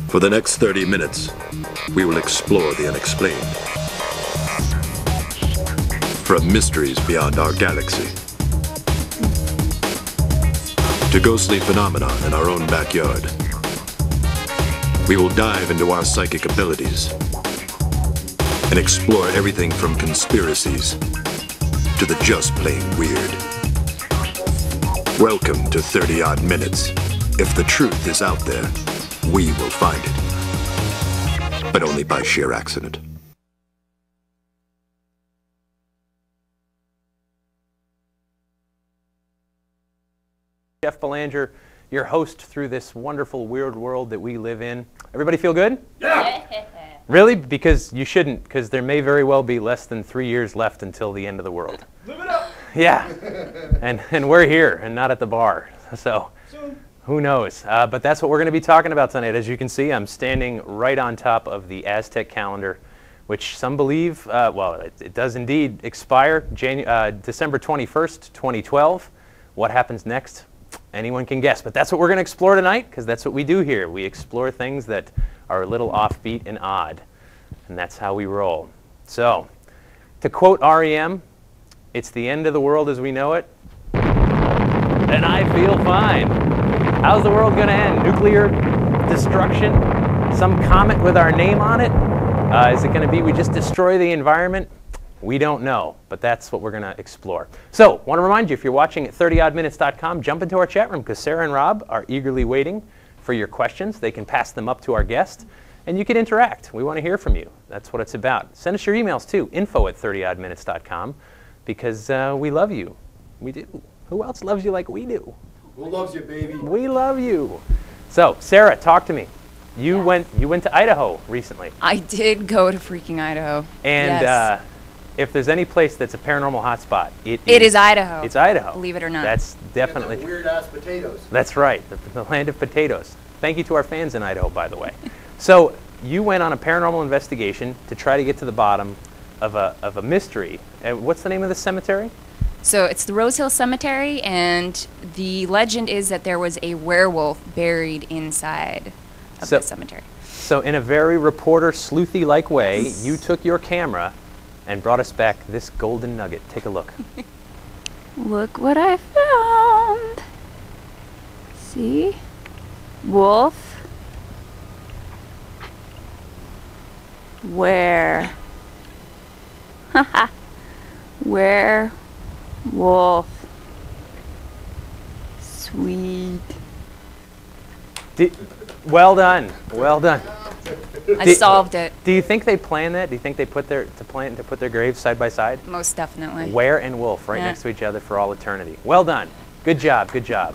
For the next 30 minutes, we will explore the unexplained. From mysteries beyond our galaxy to ghostly phenomena in our own backyard, we will dive into our psychic abilities and explore everything from conspiracies to the just plain weird. Welcome to 30-odd minutes. If the truth is out there, we will find it, but only by sheer accident. Jeff Belanger, your host through this wonderful weird world that we live in. Everybody feel good? Yeah! Really? Because you shouldn't, because there may very well be less than 3 years left until the end of the world. Live it up! Yeah, and we're here and not at the bar, so who knows? But that's what we're going to be talking about tonight. As you can see, I'm standing right on top of the Aztec calendar, which some believe, well, it does indeed expire December 21st, 2012. What happens next? Anyone can guess, but that's what we're going to explore tonight, because that's what we do here. We explore things that are a little offbeat and odd, and that's how we roll. So, to quote REM, it's the end of the world as we know it, and I feel fine. How's the world going to end? Nuclear destruction? Some comet with our name on it? Is it going to be we just destroy the environment? We don't know, but that's what we're going to explore. So, want to remind you, if you're watching at 30oddminutes.com, jump into our chat room, because Sarah and Rob are eagerly waiting for your questions. They can pass them up to our guest, and you can interact. We want to hear from you. That's what it's about. Send us your emails, too, info@30oddminutes.com, because we love you. We do. Who else loves you like we do? Who loves you, baby? We love you. So, Sarah, talk to me. You went to Idaho recently. I did go to freaking Idaho. And yes. If there's any place that's a paranormal hotspot, it is Idaho. It's Idaho. Believe it or not. That's definitely Weird-ass potatoes. That's right, the land of potatoes. Thank you to our fans in Idaho, by the way. So you went on a paranormal investigation to try to get to the bottom of a mystery. What's the name of the cemetery? So it's the Rose Hill Cemetery, and the legend is that there was a werewolf buried inside of the cemetery. So in a very reporter sleuthy-like way, you took your camera and brought us back this golden nugget. Take a look. Look what I found. See? Wolf. Where? Haha. Where? Wolf. Sweet. Well done. Well done. I solved it. Do you think they planned that? Do you think they put their graves side by side? Most definitely. Ware and Wolf right next to each other for all eternity. Well done. Good job. Good job.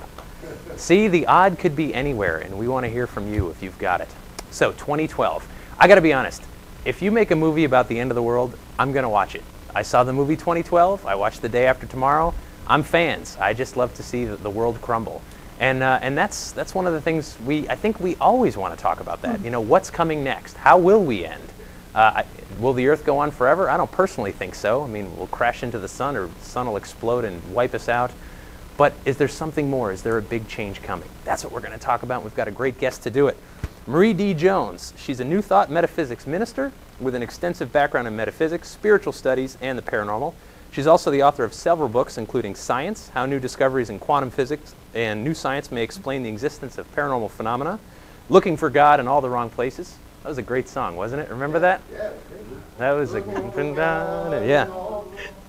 See, the odd could be anywhere, and we want to hear from you if you've got it. So, 2012. I got to be honest. If you make a movie about the end of the world, I'm going to watch it. I saw the movie 2012. I watched The Day After Tomorrow. I'm fans. I just love to see the world crumble. And that's one of the things I think we always want to talk about that. You know, what's coming next? How will we end? Will the Earth go on forever? I don't personally think so. I mean, we'll crash into the sun, or the sun will explode and wipe us out. But is there something more? Is there a big change coming? That's what we're going to talk about. We've got a great guest to do it. Marie D. Jones. She's a New Thought metaphysics minister with an extensive background in metaphysics, spiritual studies, and the paranormal. She's also the author of several books, including Science, How New Discoveries in Quantum Physics and New Science May Explain the Existence of Paranormal Phenomena, Looking for God in All the Wrong Places. That was a great song, wasn't it? Remember that? Yeah. That was a... Yeah.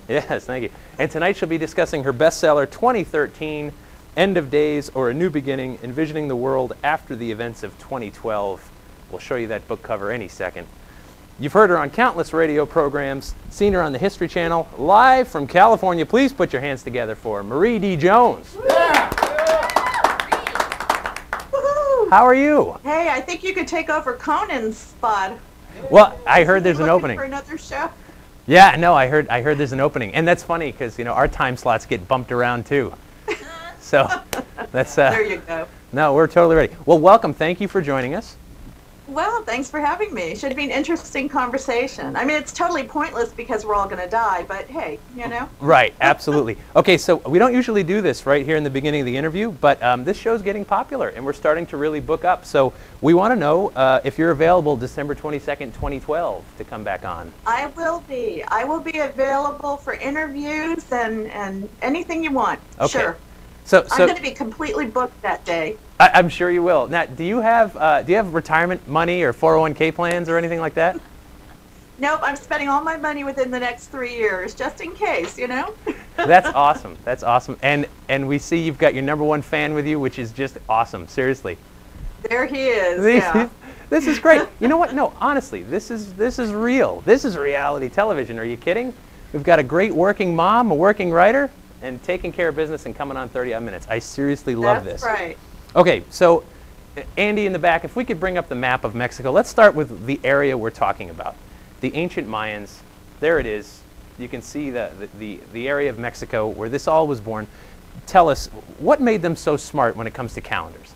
Yes, thank you. And tonight she'll be discussing her bestseller, 2013, End of Days or A New Beginning, Envisioning the World After the Events of 2012. We'll show you that book cover any second. You've heard her on countless radio programs, seen her on the History Channel, live from California. Please put your hands together for Marie D. Jones. Yeah. How are you? Hey, I think you could take over Conan's spot. Well, I heard there's an opening. For another show? Yeah, no, I heard there's an opening. And that's funny because, you know, our time slots get bumped around too. So that's... There you go. No, we're totally ready. Well, welcome. Thank you for joining us. Well, thanks for having me. Should be an interesting conversation. I mean, it's totally pointless because we're all going to die, but hey, you know? Right, absolutely. Okay, so we don't usually do this right here in the beginning of the interview, but this show's getting popular and we're starting to really book up. So we want to know if you're available December 22nd, 2012 to come back on. I will be. I will be available for interviews and anything you want. Okay. Sure. So I'm going to be completely booked that day. I'm sure you will. Now, do you have retirement money or 401k plans or anything like that? Nope, I'm spending all my money within the next 3 years, just in case, you know? That's awesome. That's awesome. And we see you've got your #1 fan with you, which is just awesome. Seriously. There he is. Yeah. This is great. You know what? No, honestly, this is real. This is reality television. Are you kidding? We've got a great working mom, a working writer, and taking care of business and coming on 30-odd minutes. I seriously love this. That's right. Okay, so Andy in the back, if we could bring up the map of Mexico, let's start with the area we're talking about. The ancient Mayans, there it is. You can see the area of Mexico where this all was born. Tell us, what made them so smart when it comes to calendars?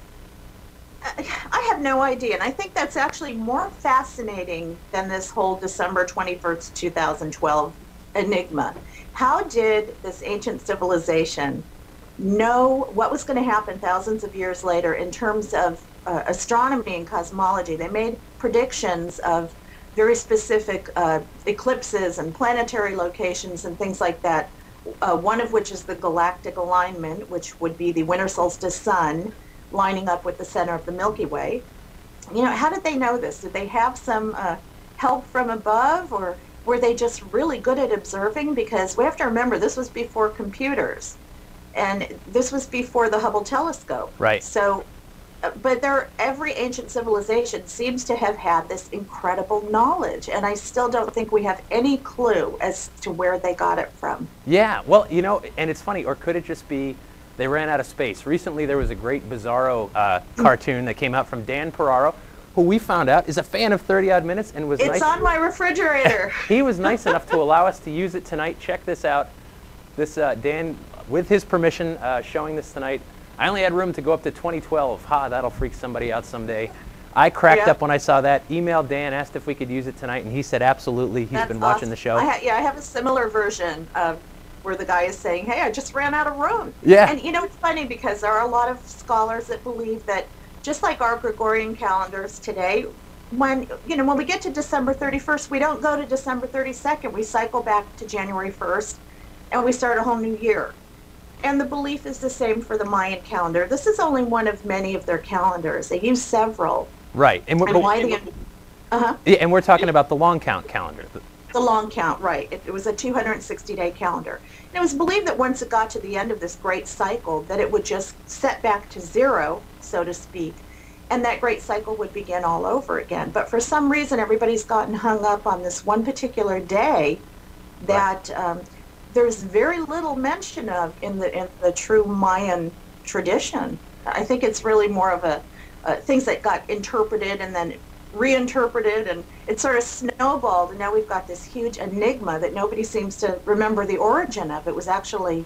I have no idea, and I think that's actually more fascinating than this whole December 21st, 2012 enigma. How did this ancient civilization know what was going to happen thousands of years later in terms of astronomy and cosmology? They made predictions of very specific eclipses and planetary locations and things like that, one of which is the galactic alignment, which would be the winter solstice sun lining up with the center of the Milky Way. You know, how did they know this? Did they have some help from above, or were they just really good at observing? Because we have to remember, this was before computers, and this was before the Hubble telescope. Right. So, but every ancient civilization seems to have had this incredible knowledge, and I still don't think we have any clue as to where they got it from. Yeah, well, you know, and it's funny, or could it just be they ran out of space? Recently there was a great Bizarro cartoon that came out from Dan Piraro, who we found out is a fan of 30-odd minutes and was nice. It's on my refrigerator. He was nice enough to allow us to use it tonight. Check this out. This Dan, with his permission, showing this tonight. I only had room to go up to 2012. Ha, that'll freak somebody out someday. I cracked up when I saw that, emailed Dan, asked if we could use it tonight, and he said absolutely. He's been watching the show. I have a similar version of where the guy is saying, hey, I just ran out of room. Yeah. And you know, it's funny because there are a lot of scholars that believe that just like our Gregorian calendars today, when we get to December 31st, we don't go to December 32nd. We cycle back to January 1st, and we start a whole new year. And the belief is the same for the Mayan calendar. This is only one of many of their calendars. They use several. Right. And and we're talking about the long count calendar. The long count, right. It was a 260-day calendar. And it was believed that once it got to the end of this great cycle, that it would just set back to zero, so to speak, and that great cycle would begin all over again. But for some reason, everybody's gotten hung up on this one particular day that there's very little mention of in the true Mayan tradition. I think it's really more of a things that got interpreted and then reinterpreted, and it sort of snowballed, and now we've got this huge enigma that nobody seems to remember the origin of. It was actually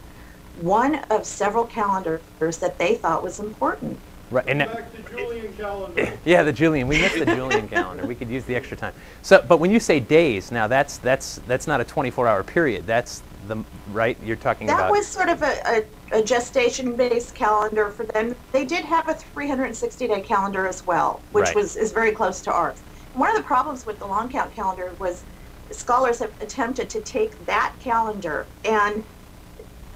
one of several calendars that they thought was important. Right. And back to Julian calendar. Yeah, the Julian. We missed the Julian calendar. We could use the extra time. So, but when you say days, now that's not a 24-hour period. That's right. You're talking about. That was sort of a gestation-based calendar for them. They did have a 360-day calendar as well, which is very close to ours. One of the problems with the long count calendar was scholars have attempted to take that calendar and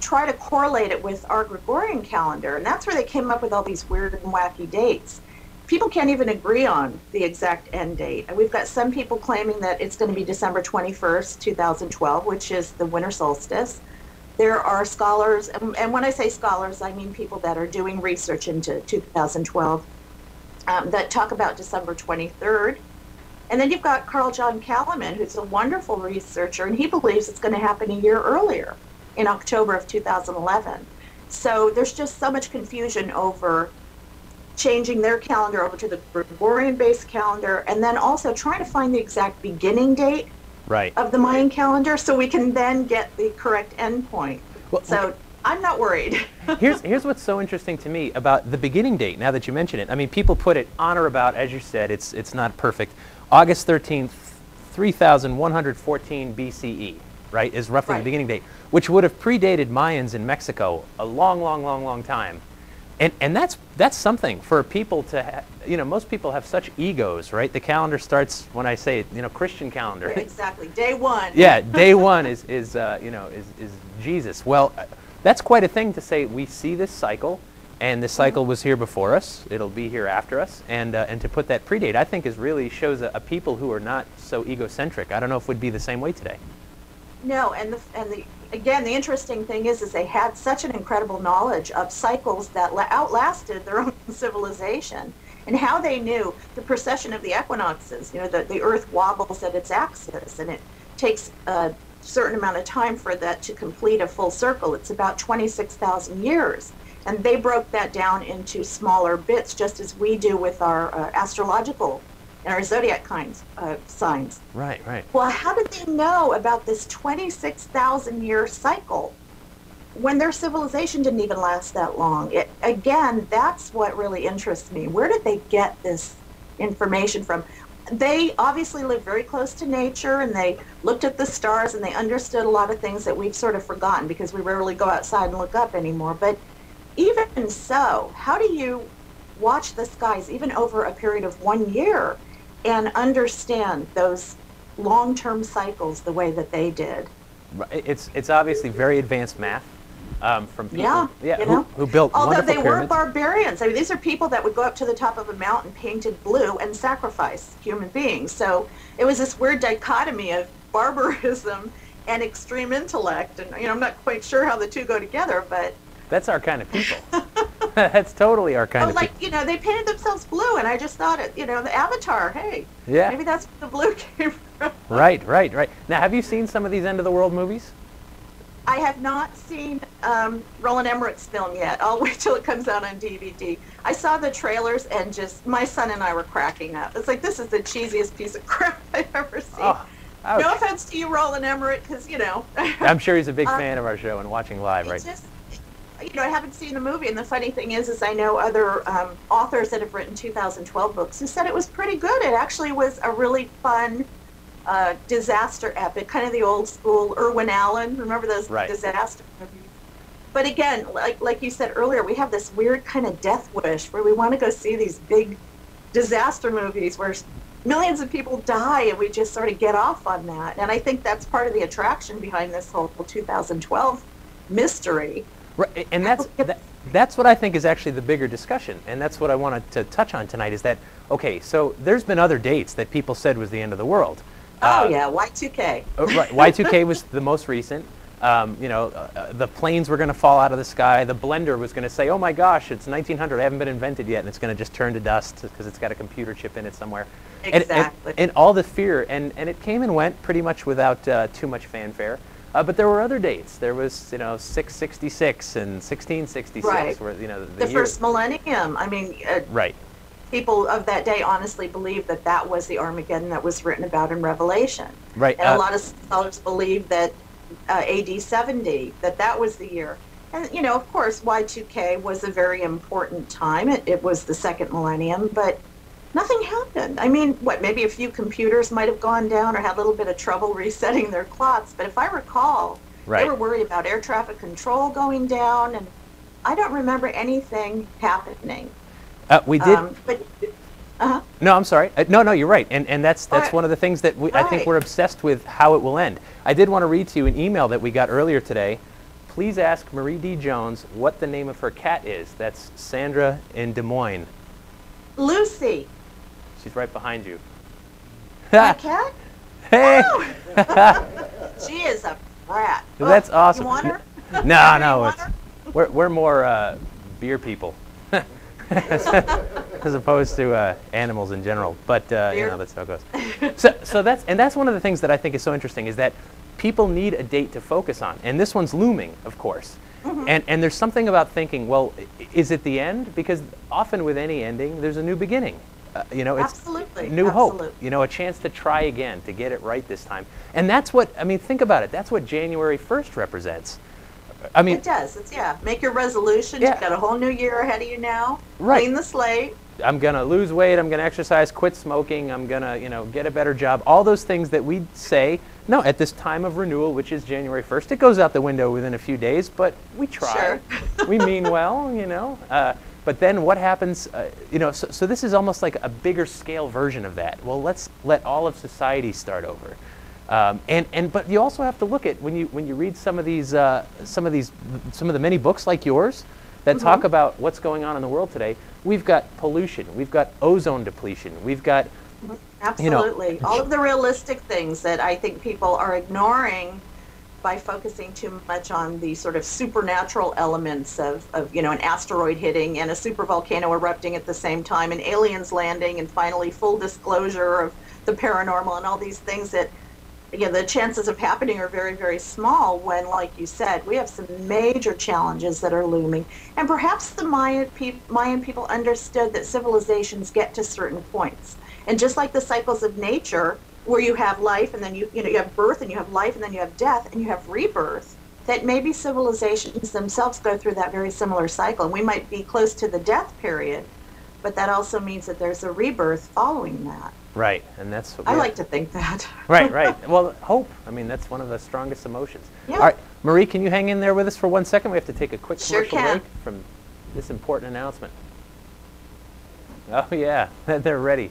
try to correlate it with our Gregorian calendar, and that's where they came up with all these weird and wacky dates. People can't even agree on the exact end date. And we've got some people claiming that it's going to be December 21st, 2012, which is the winter solstice. There are scholars, and when I say scholars, I mean people that are doing research into 2012, that talk about December 23rd. And then you've got Carl John Kalaman, who's a wonderful researcher, and he believes it's going to happen a year earlier, in October of 2011. So there's just so much confusion over changing their calendar over to the Gregorian-based calendar, and then also trying to find the exact beginning date of the Mayan calendar so we can then get the correct endpoint. Well, so I'm not worried. Here's what's so interesting to me about the beginning date, now that you mention it. I mean, people put it on or about, as you said, it's not perfect. August 13th, 3114 BCE, right, is roughly the beginning date, which would have predated Mayans in Mexico a long time. And that's something for people to, most people have such egos, right? The calendar starts, when I say it, Christian calendar. Exactly, day one. Yeah, day one is Jesus. Well, that's quite a thing to say. We see this cycle, and this cycle was here before us. It'll be here after us, and to put that predate, I think, really shows a people who are not so egocentric. I don't know if it would be the same way today. No, and again, the interesting thing is they had such an incredible knowledge of cycles that outlasted their own civilization, and how they knew the precession of the equinoxes. The Earth wobbles at its axis, and it takes a certain amount of time for that to complete a full circle. It's about 26,000 years. And they broke that down into smaller bits, just as we do with our astrological and our zodiac signs. Right. Well, how did they know about this 26,000-year cycle when their civilization didn't even last that long? Again, that's what really interests me. Where did they get this information from? They obviously lived very close to nature, and they looked at the stars, and they understood a lot of things that we've sort of forgotten because we rarely go outside and look up anymore. But even so, how do you watch the skies even over a period of 1 year and understand those long-term cycles the way that they did? It's obviously very advanced math from people who built Although wonderful they were pyramids. barbarians. I mean, these are people that would go up to the top of a mountain painted blue and sacrifice human beings. So it was this weird dichotomy of barbarism and extreme intellect. And I'm not quite sure how the two go together, but that's our kind of people. That's totally our kind of people. They painted themselves blue, and I just thought the Avatar, hey, yeah, maybe that's where the blue came from. Right. Now, have you seen some of these end of the world movies? I have not seen Roland Emmerich's film yet. I'll wait till it comes out on DVD. I saw the trailers, and just my son and I were cracking up. It's like, this is the cheesiest piece of crap I've ever seen. Oh, no offense to you, Roland Emmerich, because I'm sure he's a big fan of our show and watching live, right? I haven't seen the movie, and the funny thing is I know other authors that have written 2012 books who said it was pretty good. It actually was a really fun disaster epic, kind of the old school Irwin Allen. Remember those disaster movies? But again, like you said earlier, we have this weird kind of death wish where we want to go see these big disaster movies where millions of people die, and we just sort of get off on that. And I think that's part of the attraction behind this whole 2012 mystery. Right, and that's what I think is actually the bigger discussion, and that's what I wanted to touch on tonight. Is that okay? So there's been other dates that people said was the end of the world. Yeah, Y2K. Right, Y2K was the most recent. The planes were going to fall out of the sky. The blender was going to say, "Oh my gosh, it's 1900. I haven't been invented yet," and it's going to just turn to dust because it's got a computer chip in it somewhere. Exactly. And all the fear, and it came and went pretty much without too much fanfare. But there were other dates. There was, 666 and 1666. Right. Where, the first millennium. I mean, right. People of that day honestly believed that was the Armageddon that was written about in Revelation. Right. And a lot of scholars believe that AD 70, that was the year. And, of course, Y2K was a very important time. It was the second millennium, but nothing happened. I mean, maybe a few computers might have gone down or had a little bit of trouble resetting their clocks. But if I recall, they were worried about air traffic control going down, and I don't remember anything happening. We did. No, I'm sorry. No, you're right. And that's one of the things that I think we're obsessed with, how it will end. I did want to read to you an email that we got earlier today. Please ask Marie D. Jones what the name of her cat is. That's Sandra in Des Moines. Lucy. She's right behind you. My cat? Hey! Oh. She is a brat. That's awesome. You want her? No. We're more beer people. As opposed to animals in general, but that's how it goes. So that's one of the things that I think is so interesting, is that people need a date to focus on, and this one's looming, of course. Mm-hmm. And there's something about thinking, well, is it the end? Because often with any ending, there's a new beginning. It's Absolutely. New hope. A chance to try again, to get it right this time. And that's what think about it. That's what January 1st represents. I mean, it does. It's, yeah, make your resolutions. Yeah. You've got a whole new year ahead of you now. Right. Clean the slate. I'm going to lose weight, I'm going to exercise, quit smoking, I'm going to, get a better job. All those things that we say, no, at this time of renewal, which is January 1st, it goes out the window within a few days, but we try. Sure. We mean well, but then what happens, so this is almost like a bigger scale version of that. Well, let's let all of society start over. But you also have to look at when you read some of the many books like yours that talk about what's going on in the world today. We've got pollution, we've got ozone depletion, we've got absolutely all of the realistic things that I think people are ignoring by focusing too much on the sort of supernatural elements of an asteroid hitting and a supervolcano erupting at the same time and aliens landing and finally full disclosure of the paranormal and all these things that, again, the chances of happening are very, very small when, like you said, we have some major challenges that are looming. And perhaps the Mayan people understood that civilizations get to certain points. And just like the cycles of nature, where you have life and then you have birth and you have life and then you have death and you have rebirth, that maybe civilizations themselves go through that very similar cycle. And we might be close to the death period, but that also means that there's a rebirth following that. Right, and that's what I like to think that. Right. Well, hope. I mean, that's one of the strongest emotions. Yeah. All right, Marie, can you hang in there with us for 1 second? We have to take a quick Sure commercial can. break from this important announcement. Oh yeah, they're ready.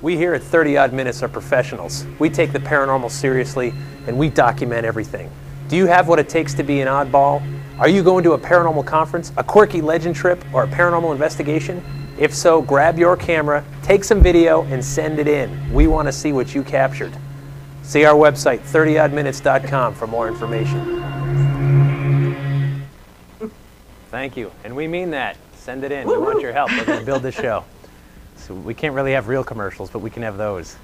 We here at 30 Odd Minutes are professionals. We take the paranormal seriously, and we document everything. Do you have what it takes to be an oddball? Are you going to a paranormal conference, a quirky legend trip, or a paranormal investigation? If so, grab your camera, take some video, and send it in. We want to see what you captured. See our website, 30oddminutes.com, for more information. Thank you, and we mean that. Send it in. We want your help. We're going to build this show. So we can't really have real commercials, but we can have those.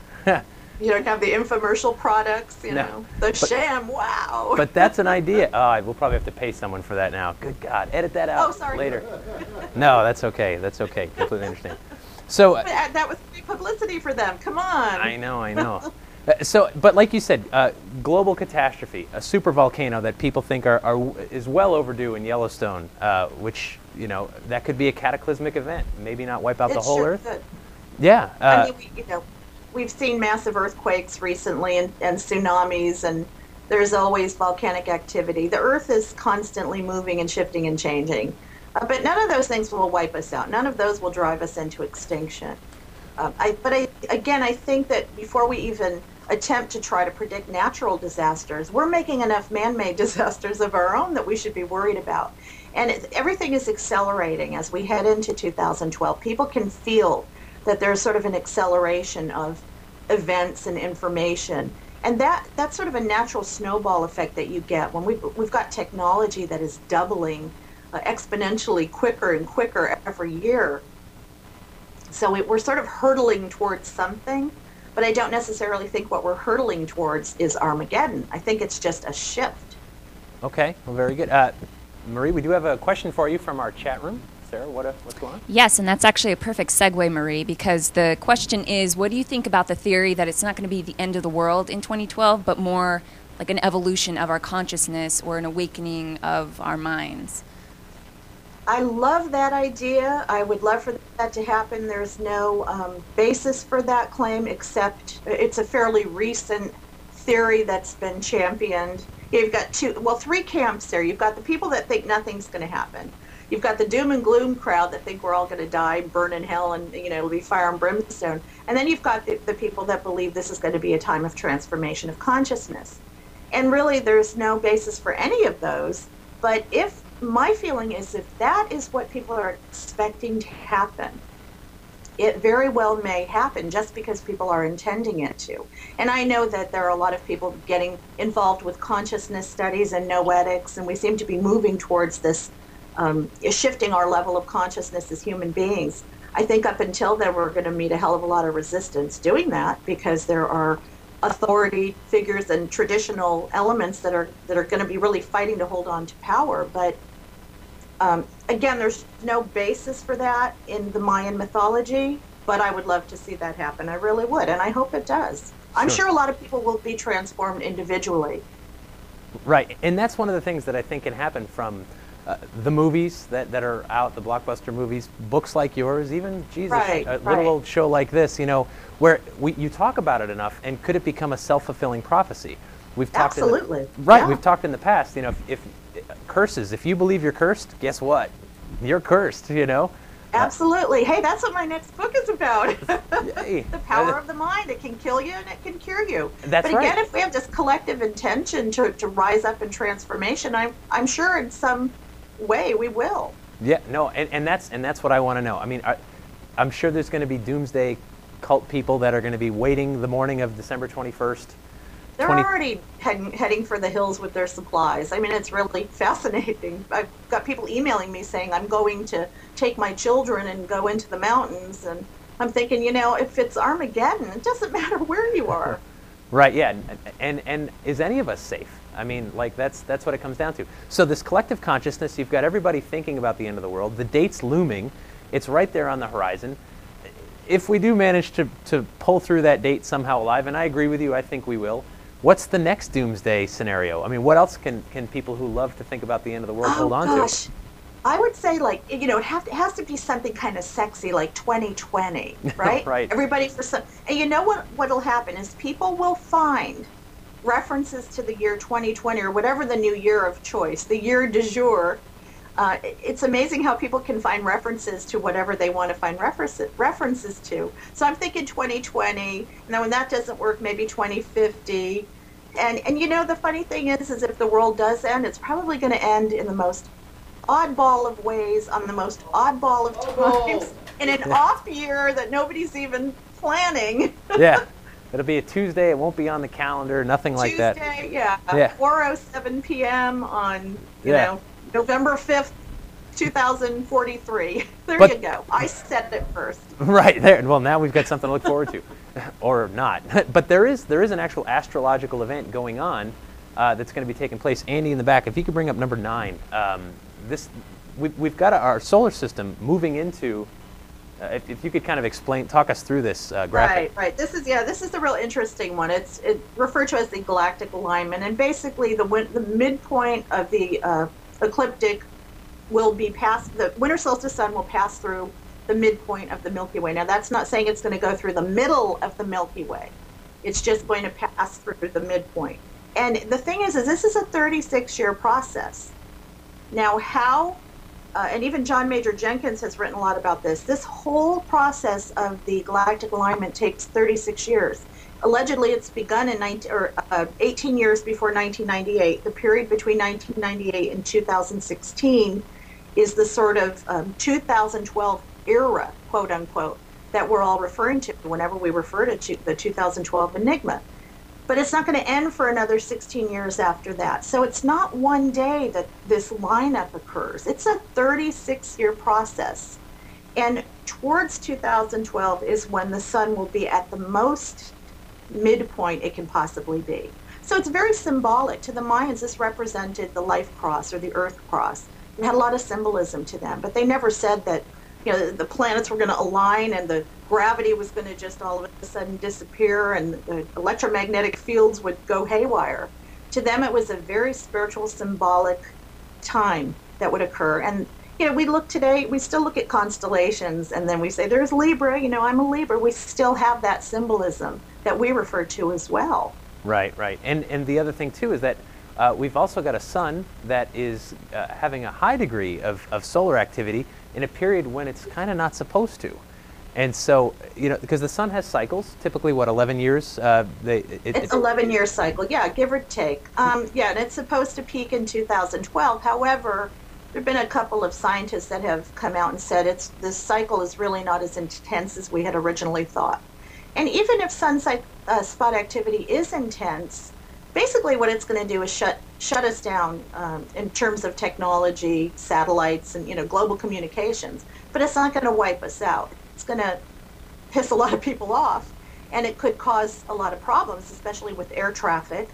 You don't have the infomercial products, sham, wow. But that's an idea. We'll probably have to pay someone for that now. Good God, edit that out later. No, that's okay. That's okay. Completely understand. So that was free publicity for them. Come on. I know. But like you said, global catastrophe, a super volcano that people think is well overdue in Yellowstone, which that could be a cataclysmic event. Maybe not wipe out the whole Earth. Could. Yeah. I mean, we've seen massive earthquakes recently and tsunamis, and there's always volcanic activity. The Earth is constantly moving and shifting and changing. But none of those things will wipe us out. None of those will drive us into extinction. I think that before we even attempt to try to predict natural disasters, we're making enough man-made disasters of our own that we should be worried about. And everything is accelerating as we head into 2012. People can feel that there's sort of an acceleration of events and information. And that's sort of a natural snowball effect that you get when we've got technology that is doubling exponentially quicker and quicker every year. So we're sort of hurtling towards something, but I don't necessarily think what we're hurtling towards is Armageddon. I think it's just a shift. Okay, well, very good. Marie, we do have a question for you from our chat room. Sarah, what's going on? Yes, and that's actually a perfect segue, Marie, because the question is, what do you think about the theory that it's not going to be the end of the world in 2012, but more like an evolution of our consciousness or an awakening of our minds? I love that idea. I would love for that to happen. There's no basis for that claim, except it's a fairly recent theory that's been championed. You've got three camps there. You've got the people that think nothing's going to happen. You've got the doom and gloom crowd that think we're all going to die, burn in hell, and it'll be fire and brimstone. And then you've got the people that believe this is going to be a time of transformation of consciousness. And really, there's no basis for any of those. But my feeling is if that is what people are expecting to happen, it very well may happen just because people are intending it to. And I know that there are a lot of people getting involved with consciousness studies and noetics, and we seem to be moving towards this shifting our level of consciousness as human beings. I think up until then we're going to meet a hell of a lot of resistance doing that because there are authority figures and traditional elements that are going to be really fighting to hold on to power. But again, there's no basis for that in the Mayan mythology, but I would love to see that happen. I really would, and I hope it does. I'm sure a lot of people will be transformed individually. Right, and that's one of the things that I think can happen from the movies that are out, the blockbuster movies, books like yours, even, Jesus, a little old show like this, you know, where you talk about it enough, and could it become a self-fulfilling prophecy? We've talked Absolutely. We've talked in the past, you know, if curses, if you believe you're cursed, guess what? You're cursed, you know? Absolutely. Hey, that's what my next book is about. Yay. The power of the mind. It can kill you and it can cure you. That's but again, if we have this collective intention to rise up in transformation, I'm sure in some way we will. Yeah, no, and that's what I want to know. I mean, I'm sure there's going to be doomsday cult people that are going to be waiting the morning of December 21st. They're already heading for the hills with their supplies. I mean, it's really fascinating. I've got people emailing me saying, I'm going to take my children and go into the mountains. And I'm thinking, you know, if it's Armageddon, it doesn't matter where you are. Right, yeah. And is any of us safe? I mean, like, that's what it comes down to. So this collective consciousness, you've got everybody thinking about the end of the world. The date's looming. It's right there on the horizon. If we do manage to pull through that date somehow alive, and I agree with you, I think we will, what's the next doomsday scenario? I mean, what else can people who love to think about the end of the world hold on to? I would say, like, you know, it has to be something kind of sexy, like 2020, right? Right. Everybody for some, and you know what'll happen is people will find references to the year 2020 or whatever the new year of choice, the year du jour. It's amazing how people can find references to whatever they want to find references to. So I'm thinking 2020, and then when that doesn't work, maybe 2050. And you know, the funny thing is if the world does end, it's probably going to end in the most oddball of ways, on the most oddball of times, in an off year that nobody's even planning. Yeah. It'll be a Tuesday. It won't be on the calendar. Nothing like that. Tuesday, yeah. Yeah. 4:07 p.m. on, you know, November 5th, 2043. There you go. I said it first. Right there. Well, now we've got something to look forward to, or not. But there is an actual astrological event going on that's going to be taking place. Andy, in the back, if you could bring up number 9. We've got our solar system moving into. If you could kind of talk us through this graphic. Right. This is a real interesting one. It's referred to as the galactic alignment, and basically the midpoint of the ecliptic will be the winter solstice sun will pass through the midpoint of the Milky Way. Now, that's not saying it's going to go through the middle of the Milky Way. It's just going to pass through the midpoint. And the thing is this is a 36-year process. Now, how? And even John Major Jenkins has written a lot about this. This whole process of the galactic alignment takes 36 years. Allegedly, it's begun in 18 years before 1998. The period between 1998 and 2016 is the sort of 2012 era, quote unquote, that we're all referring to whenever we refer to the 2012 Enigma. But it's not going to end for another 16 years after that. So it's not one day that this lineup occurs. It's a 36-year process. And towards 2012 is when the sun will be at the most midpoint it can possibly be. So it's very symbolic. To the Mayans, this represented the life cross or the earth cross. It had a lot of symbolism to them, but they never said that, you know, the planets were going to align and the gravity was going to just all of a sudden disappear and the electromagnetic fields would go haywire. To them, it was a very spiritual, symbolic time that would occur. And, you know, we still look at constellations and then we say, there's Libra, you know, I'm a Libra. We still have that symbolism that we refer to as well. Right. And the other thing, too, is that we've also got a sun that is having a high degree of solar activity in a period when it's kind of not supposed to. And so, you know, because the sun has cycles, typically, 11 years? It's 11-year cycle, yeah, give or take. And it's supposed to peak in 2012. However, there have been a couple of scientists that have come out and said this cycle is really not as intense as we had originally thought. And even if sun spot activity is intense, basically what it's going to do is shut us down in terms of technology, satellites, and, you know, global communications. But it's not going to wipe us out. It's going to piss a lot of people off, and it could cause a lot of problems, especially with air traffic,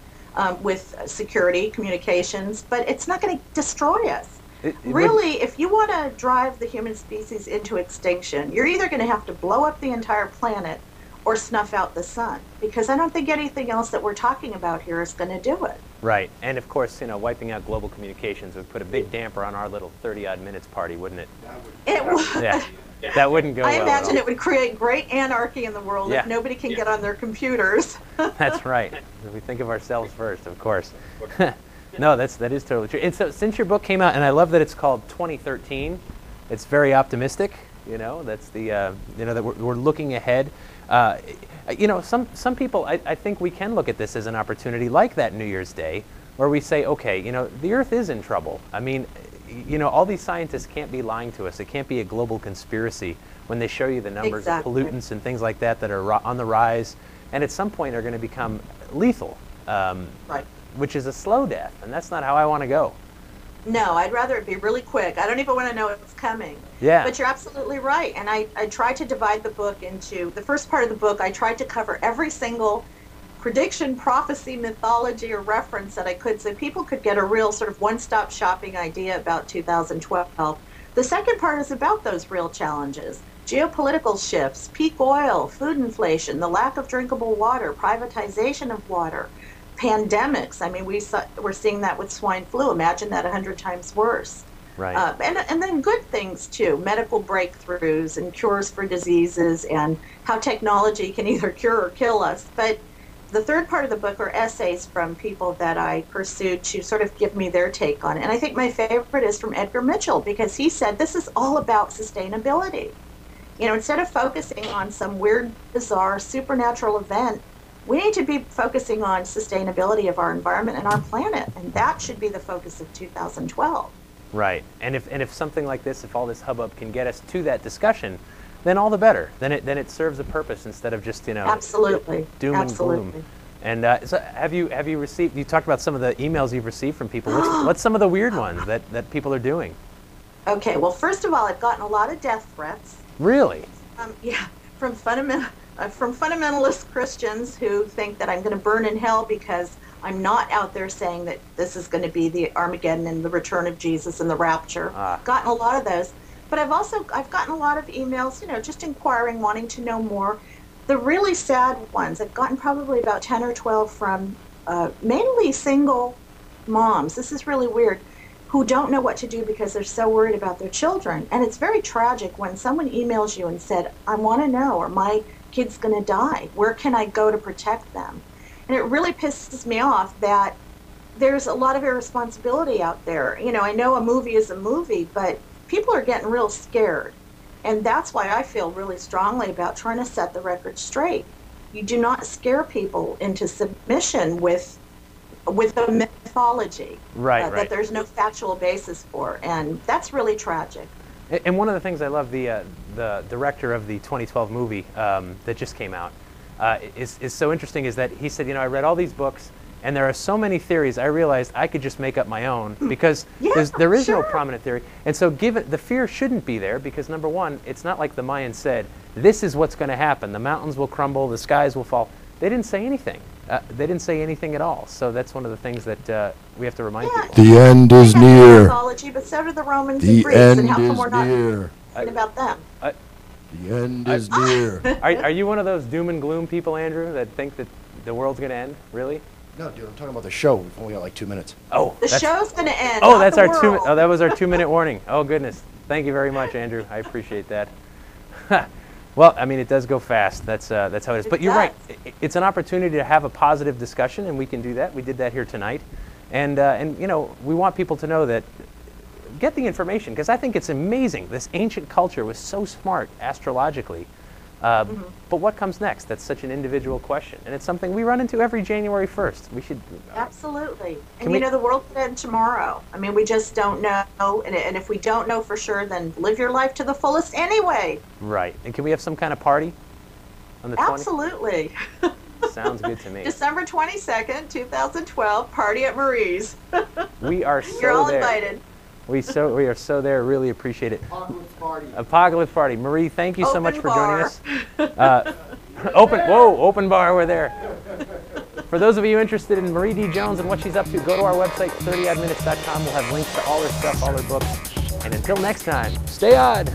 with security, communications, but it's not going to destroy us. Really, if you want to drive the human species into extinction, you're either going to have to blow up the entire planet or snuff out the sun, because I don't think anything else that we're talking about here is going to do it. Right, and of course, you know, wiping out global communications would put a big damper on our little 30-odd minutes party, wouldn't it? It would. Yeah, that wouldn't go I well imagine at all. it would create great anarchy in the world if nobody can get on their computers. That's right. We think of ourselves first, of course. No, that is totally true. And so, since your book came out, and I love that it's called 2013, it's very optimistic. You know, that's the you know, that we're looking ahead. You know, some people, I think we can look at this as an opportunity, like that New Year's Day, where we say, okay, you know, the Earth is in trouble. I mean, you know, all these scientists can't be lying to us. It can't be a global conspiracy when they show you the numbers of pollutants and things like that are on the rise, and at some point are going to become lethal, Right. which is a slow death, and that's not how I want to go. No, I'd rather it be really quick. I don't even want to know it's coming. Yeah. But you're absolutely right. And I tried to divide the book into, the first part of the book, I tried to cover every single prediction, prophecy, mythology, or reference that I could, so people could get a real sort of one-stop shopping idea about 2012. The second part is about those real challenges. Geopolitical shifts, peak oil, food inflation, the lack of drinkable water, privatization of water, pandemics. I mean, we're seeing that with swine flu. Imagine that 100 times worse. Right. And then good things too, medical breakthroughs and cures for diseases, and how technology can either cure or kill us. But the third part of the book are essays from people that I pursued to sort of give me their take on it. And I think my favorite is from Edgar Mitchell, because he said this is all about sustainability. You know, instead of focusing on some weird, bizarre, supernatural event, we need to be focusing on sustainability of our environment and our planet, and that should be the focus of 2012. Right, and if something like this, if all this hubbub can get us to that discussion, then all the better. Then it serves a purpose instead of just, you know, absolutely doom and gloom. And so have you received? You talked about some of the emails you've received from people. What's some of the weird ones that people are doing? Okay, well, first of all, I've gotten a lot of death threats. Really? Yeah, from fundamentalist Christians who think that I'm going to burn in hell because I'm not out there saying that this is going to be the Armageddon and the return of Jesus and the rapture. Gotten a lot of those. But I've gotten a lot of emails, you know, just inquiring, wanting to know more. The really sad ones, I've gotten probably about 10 or 12 from mainly single moms. This is really weird, who don't know what to do because they're so worried about their children. And it's very tragic when someone emails you and said, I want to know, or my kid's going to die. Where can I go to protect them? And it really pisses me off that there's a lot of irresponsibility out there. You know, I know a movie is a movie, but people are getting real scared. And that's why I feel really strongly about trying to set the record straight. You do not scare people into submission with a mythology that there's no factual basis for, and that's really tragic. And one of the things I love, the director of the 2012 movie that just came out is so interesting, is that he said, you know, I read all these books, and there are so many theories, I realized I could just make up my own, because there is no prominent theory. And so the fear shouldn't be there, because number one, it's not like the Mayans said, this is what's going to happen. The mountains will crumble, the skies will fall. They didn't say anything. They didn't say anything at all. So that's one of the things that we have to remind people. The end is near. Mythology, but so did the Romans and Greeks, and how come we're not talking about them? The end is near. Are you one of those doom and gloom people, Andrew, that think that the world's going to end? Really? No, dude, I'm talking about the show. We've only got like 2 minutes. Oh, the show's going to end. Oh, that's our 2 minute. Oh, that was our 2 minute warning. Oh goodness. Thank you very much, Andrew. I appreciate that. Well, I mean, it does go fast. That's how it is. But you're right. It's an opportunity to have a positive discussion, and we can do that. We did that here tonight, and you know, we want people to know that. Get the information, because I think it's amazing. This ancient culture was so smart astrologically. But what comes next? That's such an individual question, and it's something we run into every January 1st. We should absolutely. And you know, the world could end tomorrow. I mean, we just don't know, and if we don't know for sure, then live your life to the fullest anyway. Right. And can we have some kind of party on the 20th? Absolutely. Sounds good to me. December 22nd, 2012, party at Marie's. We are so You're all there. invited. We are so there. Really appreciate it. Apocalypse party. Apocalypse party. Marie, thank you so much for bar. joining us. Open bar. We're there. For those of you interested in Marie D. Jones and what she's up to, go to our website, 30oddminutes.com. We'll have links to all her stuff, all her books. And until next time, stay odd.